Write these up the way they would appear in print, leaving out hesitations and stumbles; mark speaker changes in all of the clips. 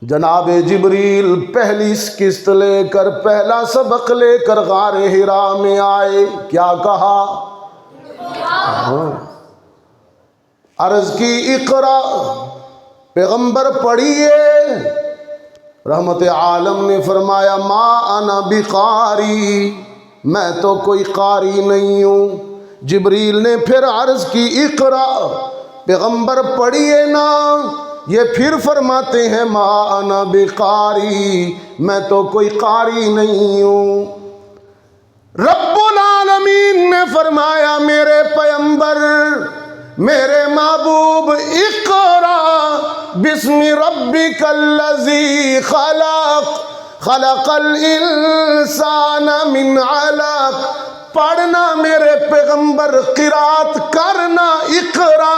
Speaker 1: جناب جبریل پہلی قسط لے کر، پہلا سبق لے کر غار حرا میں آئے. کیا کہا؟ عرض کی اقرا، پیغمبر پڑھیے. رحمت عالم نے فرمایا ما انا بقاری، میں تو کوئی قاری نہیں ہوں. جبریل نے پھر عرض کی اقرا، پیغمبر پڑھیے نا. یہ پھر فرماتے ہیں ما انا بقاری، میں تو کوئی قاری نہیں ہوں. رب العالمین نے فرمایا میرے پیغمبر، میرے محبوب، اقرا بسم ربک الذی خلق، خلق الانسان من علق. پڑھنا میرے پیغمبر، قرات کرنا. اقرا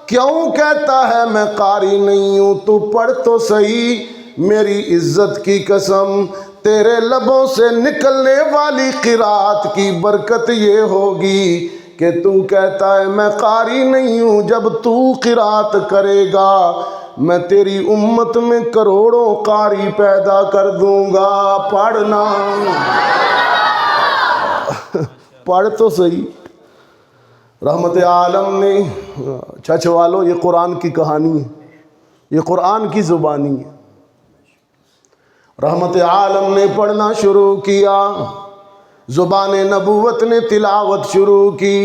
Speaker 1: کیوں کہتا ہے میں قاری نہیں ہوں؟ تو پڑھ تو صحیح. میری عزت کی قسم، تیرے لبوں سے نکلنے والی قرات کی برکت یہ ہوگی کہ تو کہتا ہے میں قاری نہیں ہوں. جب تو قرات کرے گا میں تیری امت میں کروڑوں قاری پیدا کر دوں گا. پڑھنا، پڑھ تو صحیح. رحمت عالم نے، چچ والو، یہ قرآن کی کہانی ہے، یہ قرآن کی زبانی ہے. رحمت عالم نے پڑھنا شروع کیا، زبان نبوت نے تلاوت شروع کی.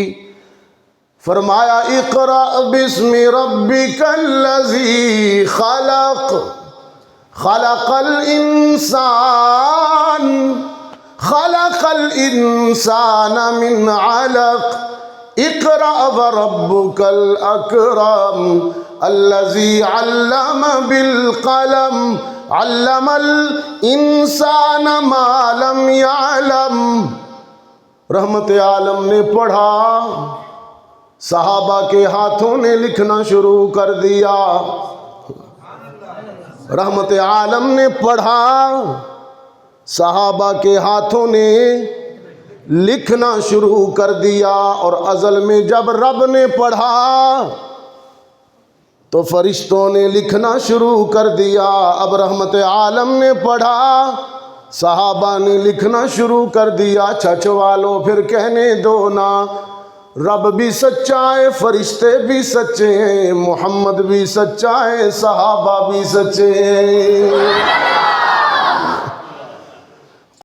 Speaker 1: فرمایا اقرا بسم ربک الذی خلق، خلق الانسان، خلق الانسان من علق. اقرا وربک الاکرم الذی علم بالقلم، علم الانسان ما لم یعلم. رحمت عالم نے پڑھا، صحابہ کے ہاتھوں نے لکھنا شروع کر دیا. رحمت عالم نے پڑھا، صحابہ کے ہاتھوں نے لکھنا شروع کر دیا. اور ازل میں جب رب نے پڑھا تو فرشتوں نے لکھنا شروع کر دیا. اب رحمت عالم نے پڑھا، صحابہ نے لکھنا شروع کر دیا. چچ والو پھر کہنے دو نا، رب بھی سچا ہے، فرشتے بھی سچے ہیں، محمد بھی سچا ہے، صحابہ بھی سچے ہیں.